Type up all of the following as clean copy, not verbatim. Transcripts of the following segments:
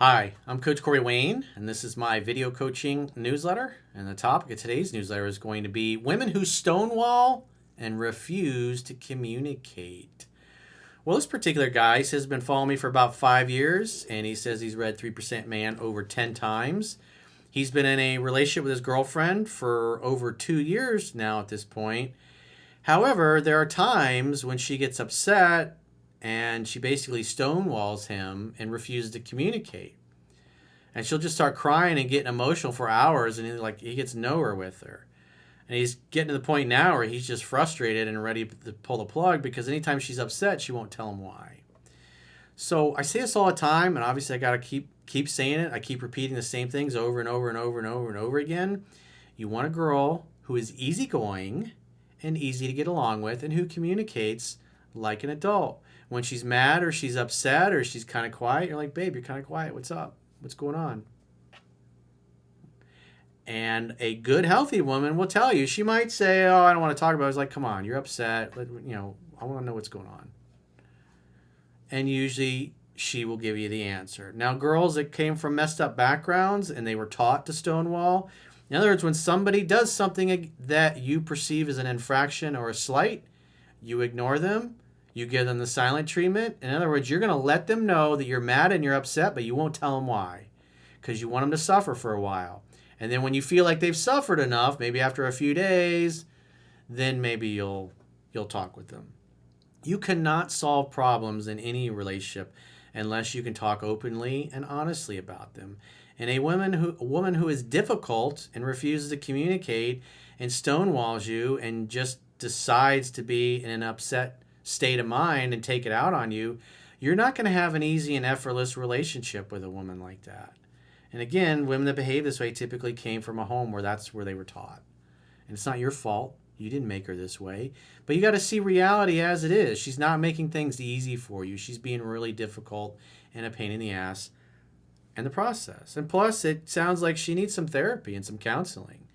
Hi, I'm Coach Corey Wayne, and this is my video coaching newsletter. And the topic of today's newsletter is going to be women who stonewall and refuse to communicate. Well, this particular guy has been following me for about 5 years, and he says he's read 3% Man over 10 times. He's been in a relationship with his girlfriend for over 2 years now at this point. However, there are times when she gets upset and she basically stonewalls him and refuses to communicate. And she'll just start crying and getting emotional for hours, and he gets nowhere with her. And he's getting to the point now where he's just frustrated and ready to pull the plug because anytime she's upset, she won't tell him why. So I say this all the time, and obviously I got to keep saying it. I keep repeating the same things over and over and over and over and over again. You want a girl who is easygoing and easy to get along with and who communicates like an adult. When she's mad or she's upset or she's kind of quiet, you're like, babe, you're kind of quiet. What's up? What's going on? And a good, healthy woman will tell you. She might say, oh, I don't want to talk about it. It's like, come on, you're upset. I want to know what's going on. And usually she will give you the answer. Now, girls that came from messed up backgrounds and they were taught to stonewall, in other words, when somebody does something that you perceive as an infraction or a slight, you ignore them. You give them the silent treatment. In other words, you're going to let them know that you're mad and you're upset, but you won't tell them why because you want them to suffer for a while. And then when you feel like they've suffered enough, maybe after a few days, then maybe you'll talk with them. You cannot solve problems in any relationship unless you can talk openly and honestly about them. And a woman who is difficult and refuses to communicate and stonewalls you and just decides to be in an upset state of mind and take it out on you, you're not going to have an easy and effortless relationship with a woman like that. And again, women that behave this way typically came from a home where that's where they were taught. And it's not your fault. You didn't make her this way. But you got to see reality as it is. She's not making things easy for you. She's being really difficult and a pain in the ass in the process. And plus, it sounds like she needs some therapy and some counseling.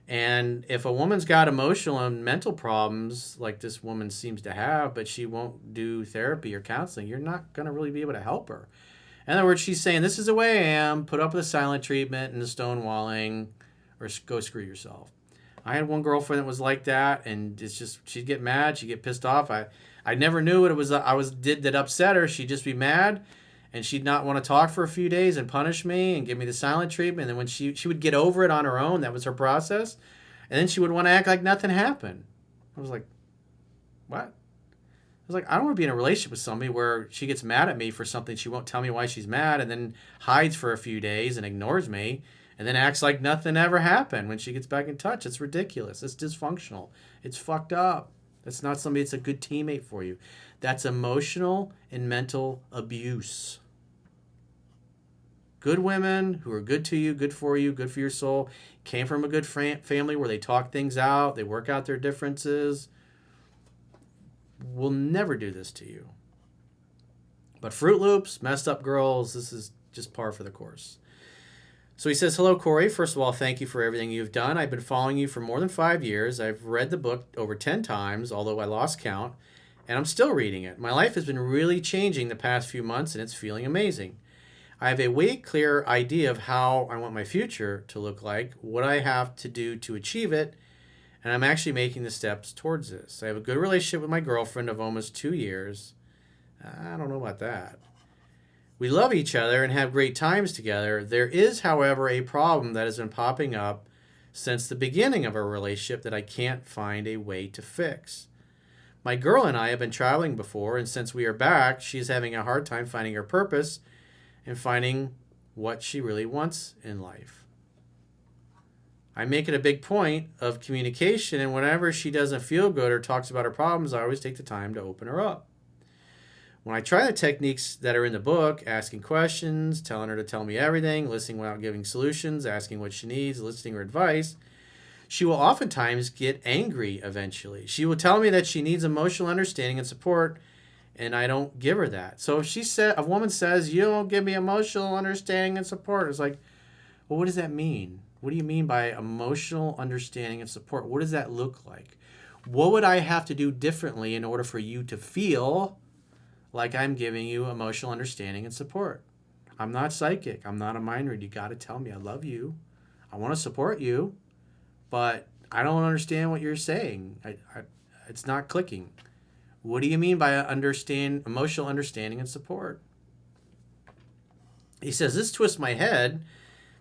And if a woman's got emotional and mental problems like this woman seems to have, but she won't do therapy or counseling, you're not going to really be able to help her. In other words, she's saying, this is the way I am, put up with the silent treatment and the stonewalling, or go screw yourself. I had one girlfriend that was like that, and it's just, she'd get mad, she'd get pissed off. I never knew what it was did that upset her. She'd just be mad, and she'd not want to talk for a few days and punish me and give me the silent treatment. And then when she would get over it on her own, that was her process. And then she would want to act like nothing happened. I was like, what? I was like, I don't want to be in a relationship with somebody where she gets mad at me for something. She won't tell me why she's mad and then hides for a few days and ignores me and then acts like nothing ever happened when she gets back in touch. It's ridiculous. It's dysfunctional. It's fucked up. That's not somebody that's a good teammate for you. That's emotional and mental abuse. Good women who are good to you, good for your soul, came from a good family where they talk things out, they work out their differences, will never do this to you. But Fruit Loops, messed up girls, this is just par for the course. So he says, hello, Corey. First of all, thank you for everything you've done. I've been following you for more than 5 years. I've read the book over 10 times, although I lost count, and I'm still reading it. My life has been really changing the past few months, and it's feeling amazing. I have a way clearer idea of how I want my future to look like, what I have to do to achieve it, and I'm actually making the steps towards this. I have a good relationship with my girlfriend of almost 2 years. I don't know about that. We love each other and have great times together. There is, however, a problem that has been popping up since the beginning of our relationship that I can't find a way to fix. My girl and I have been traveling before, and since we are back, she is having a hard time finding her purpose and finding what she really wants in life. I make it a big point of communication, and whenever she doesn't feel good or talks about her problems, I always take the time to open her up. When I try the techniques that are in the book, asking questions, telling her to tell me everything, listening without giving solutions, asking what she needs, listening her advice, she will oftentimes get angry eventually. She will tell me that she needs emotional understanding and support, and I don't give her that. So if a woman says, you don't give me emotional understanding and support, it's like, well, what does that mean? What do you mean by emotional understanding and support? What does that look like? What would I have to do differently in order for you to feel like I'm giving you emotional understanding and support? I'm not psychic. I'm not a mind reader. You got to tell me I love you. I want to support you, but I don't understand what you're saying. It's not clicking. What do you mean by emotional understanding and support? He says, this twists my head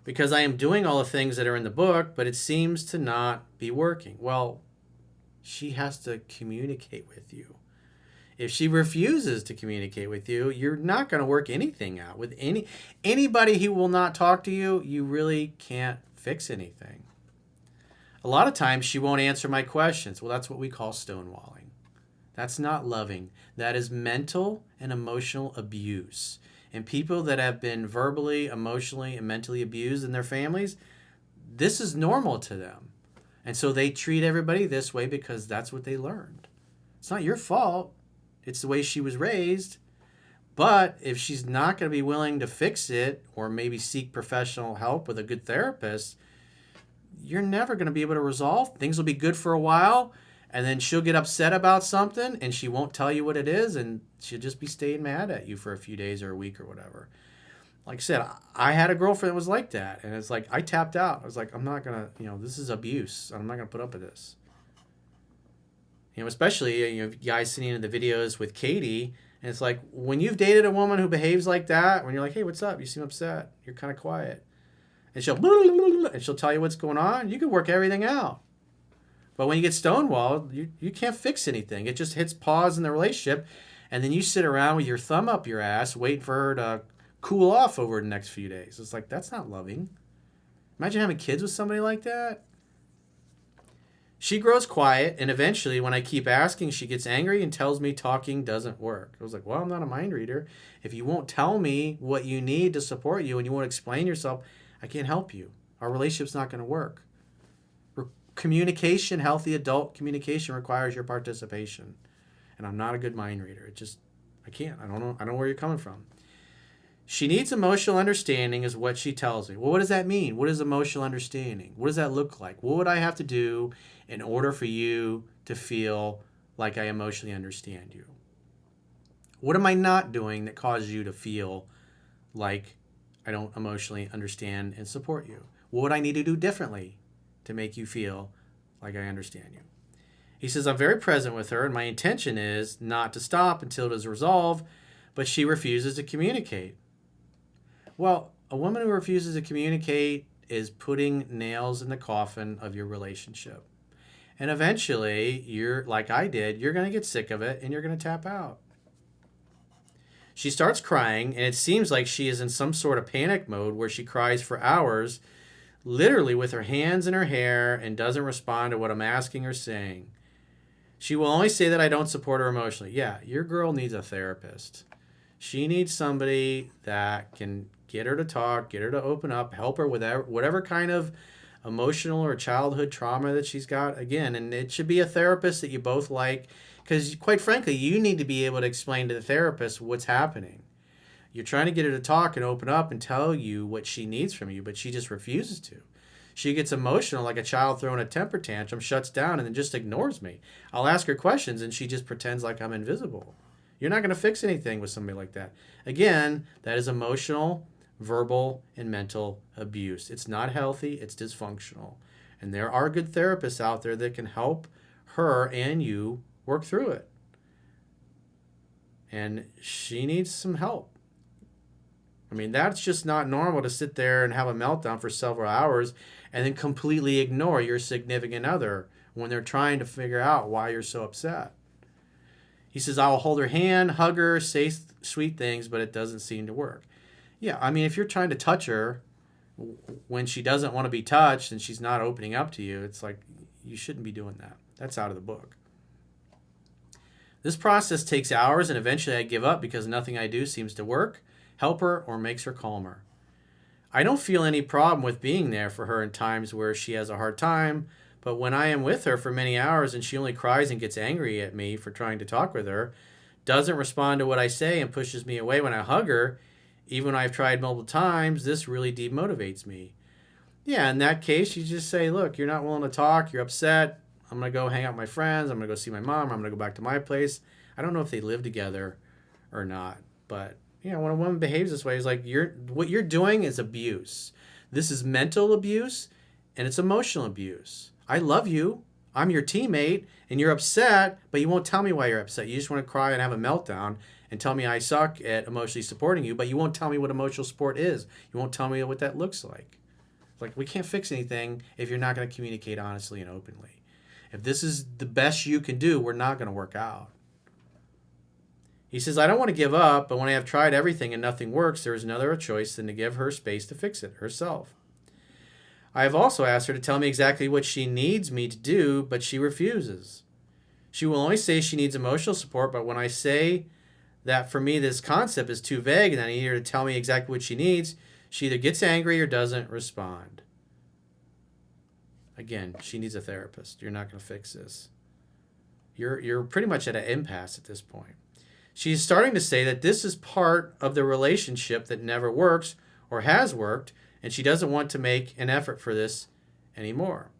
because I am doing all the things that are in the book, but it seems to not be working. Well, she has to communicate with you. If she refuses to communicate with you, you're not going to work anything out. With anybody who will not talk to you, you really can't fix anything. A lot of times she won't answer my questions. Well, that's what we call stonewalling. That's not loving. That is mental and emotional abuse. And people that have been verbally, emotionally, and mentally abused in their families, this is normal to them. And so they treat everybody this way because that's what they learned. It's not your fault. It's the way she was raised. But if she's not going to be willing to fix it or maybe seek professional help with a good therapist, you're never going to be able to resolve. Things will be good for a while, and then she'll get upset about something, and she won't tell you what it is, and she'll just be staying mad at you for a few days or a week or whatever. Like I said, I had a girlfriend that was like that, and it's like I tapped out. I was like, I'm not going to, this is abuse. I'm not going to put up with this. Especially, guys sitting in the videos with Katie, and it's like, when you've dated a woman who behaves like that, when you're like, hey, what's up? You seem upset. You're kind of quiet. And she'll tell you what's going on. You can work everything out. But when you get stonewalled, you can't fix anything. It just hits pause in the relationship, and then you sit around with your thumb up your ass waiting for her to cool off over the next few days. It's like, that's not loving. Imagine having kids with somebody like that. She grows quiet, and eventually, when I keep asking, she gets angry and tells me talking doesn't work. I was like, well, I'm not a mind reader. If you won't tell me what you need to support you and you won't explain yourself, I can't help you. Our relationship's not going to work. Communication, healthy adult communication requires your participation. And I'm not a good mind reader. I can't. I don't know where you're coming from. She needs emotional understanding is what she tells me. Well, what does that mean? What is emotional understanding? What does that look like? What would I have to do in order for you to feel like I emotionally understand you? What am I not doing that causes you to feel like I don't emotionally understand and support you? What would I need to do differently to make you feel like I understand you? He says, I'm very present with her, and my intention is not to stop until it is resolved, but she refuses to communicate. Well, a woman who refuses to communicate is putting nails in the coffin of your relationship. And eventually, you're like I did, you're going to get sick of it, and you're going to tap out. She starts crying, and it seems like she is in some sort of panic mode where she cries for hours, literally with her hands in her hair, and doesn't respond to what I'm asking or saying. She will only say that I don't support her emotionally. Yeah, your girl needs a therapist. She needs somebody that can get her to talk, get her to open up, help her with whatever kind of emotional or childhood trauma that she's got. Again, and it should be a therapist that you both like, because quite frankly, you need to be able to explain to the therapist what's happening. You're trying to get her to talk and open up and tell you what she needs from you, but she just refuses to. She gets emotional like a child throwing a temper tantrum, shuts down, and then just ignores me. I'll ask her questions, and she just pretends like I'm invisible. You're not going to fix anything with somebody like that. Again, that is emotional, verbal, and mental abuse. It's not healthy. It's dysfunctional. And there are good therapists out there that can help her and you work through it. And she needs some help. I mean, that's just not normal to sit there and have a meltdown for several hours and then completely ignore your significant other when they're trying to figure out why you're so upset. He says, I will hold her hand, hug her, say sweet things, but it doesn't seem to work. Yeah, I mean, if you're trying to touch her when she doesn't want to be touched and she's not opening up to you, it's like, you shouldn't be doing that. That's out of the book. This process takes hours, and eventually I give up because nothing I do seems to work, help her, or makes her calmer. I don't feel any problem with being there for her in times where she has a hard time, but when I am with her for many hours and she only cries and gets angry at me for trying to talk with her, doesn't respond to what I say, and pushes me away when I hug her, even when I've tried multiple times, this really demotivates me. Yeah, in that case, you just say, look, you're not willing to talk, you're upset, I'm going to go hang out with my friends, I'm going to go see my mom, I'm going to go back to my place. I don't know if they live together or not, but when a woman behaves this way, it's like what you're doing is abuse. This is mental abuse and it's emotional abuse. I love you. I'm your teammate and you're upset, but you won't tell me why you're upset. You just want to cry and have a meltdown and tell me I suck at emotionally supporting you, but you won't tell me what emotional support is. You won't tell me what that looks like. It's like, we can't fix anything if you're not going to communicate honestly and openly. If this is the best you can do, we're not going to work out. He says, I don't want to give up, but when I have tried everything and nothing works, there is no other choice than to give her space to fix it herself. I have also asked her to tell me exactly what she needs me to do, but she refuses. She will only say she needs emotional support, but when I say that for me this concept is too vague and I need her to tell me exactly what she needs, she either gets angry or doesn't respond. Again, she needs a therapist. You're not going to fix this. You're pretty much at an impasse at this point. She's starting to say that this is part of the relationship that never works or has worked, and she doesn't want to make an effort for this anymore.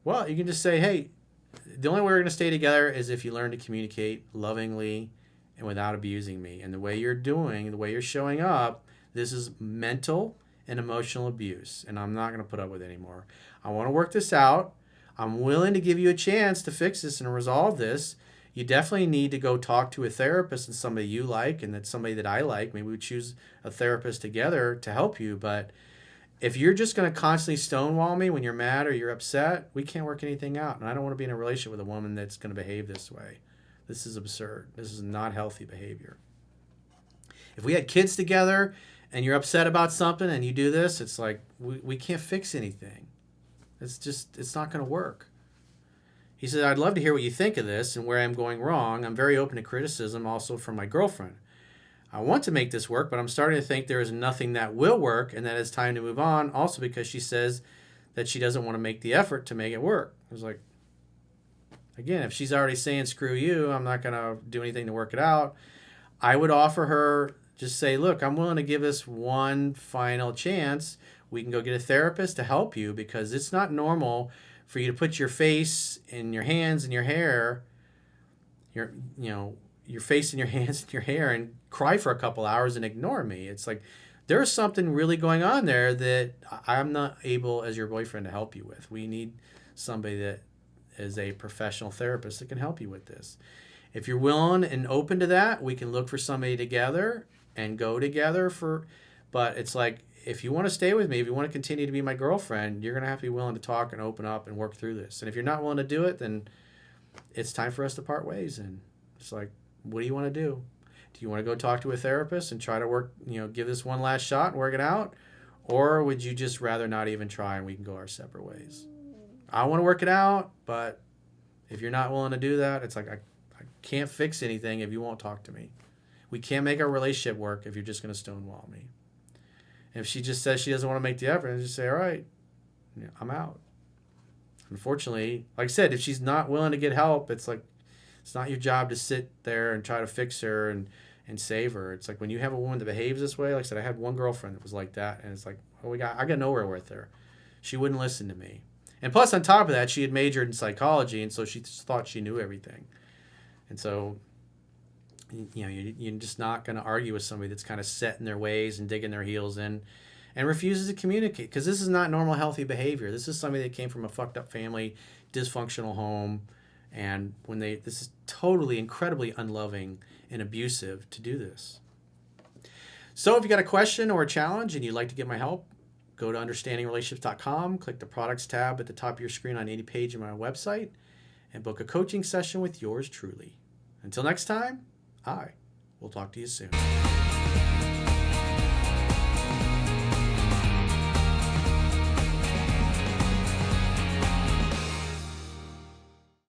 Well, you can just say, hey, the only way we're going to stay together is if you learn to communicate lovingly and without abusing me. And the way you're showing up, this is mental and emotional abuse, and I'm not going to put up with it anymore. I want to work this out. I'm willing to give you a chance to fix this and resolve this. You definitely need to go talk to a therapist and somebody you like, and that's somebody that I like. Maybe we choose a therapist together to help you. But if you're just going to constantly stonewall me when you're mad or you're upset, we can't work anything out. And I don't want to be in a relationship with a woman that's going to behave this way. This is absurd. This is not healthy behavior. If we had kids together and you're upset about something and you do this, it's like we can't fix anything. It's not going to work. He said, I'd love to hear what you think of this and where I'm going wrong. I'm very open to criticism also from my girlfriend. I want to make this work, but I'm starting to think there is nothing that will work and that it's time to move on, also because she says that she doesn't want to make the effort to make it work. I was like, again, if she's already saying, screw you, I'm not going to do anything to work it out, I would offer her, just say, look, I'm willing to give this one final chance. We can go get a therapist to help you, because it's not normal for you to put your face and your hands and your hair, your face and your hands and your hair, and cry for a couple hours and ignore me. It's like there's something really going on there that I'm not able as your boyfriend to help you with. We need somebody that is a professional therapist that can help you with this. If you're willing and open to that, we can look for somebody together and go together but it's like, if you want to stay with me, if you want to continue to be my girlfriend, you're going to have to be willing to talk and open up and work through this. And if you're not willing to do it, then it's time for us to part ways. And it's like, what do you want to do? Do you want to go talk to a therapist and try to work, give this one last shot and work it out? Or would you just rather not even try and we can go our separate ways? I want to work it out, but if you're not willing to do that, it's like, I can't fix anything if you won't talk to me. We can't make our relationship work if you're just going to stonewall me. If she just says she doesn't want to make the effort, and just say, all right, I'm out. Unfortunately, like I said, if she's not willing to get help, it's like, it's not your job to sit there and try to fix her and save her. It's like when you have a woman that behaves this way, like I said, I had one girlfriend that was like that, and it's like, I got nowhere with her. She wouldn't listen to me. And plus, on top of that, she had majored in psychology, and so she thought she knew everything. And so, you're just not going to argue with somebody that's kind of set in their ways and digging their heels in and refuses to communicate, because this is not normal, healthy behavior. This is somebody that came from a fucked up family, dysfunctional home, and this is totally, incredibly unloving and abusive to do this. So if you got a question or a challenge and you'd like to get my help, go to understandingrelationships.com, click the products tab at the top of your screen on any page of my website, and book a coaching session with yours truly. Until next time, I will talk to you soon.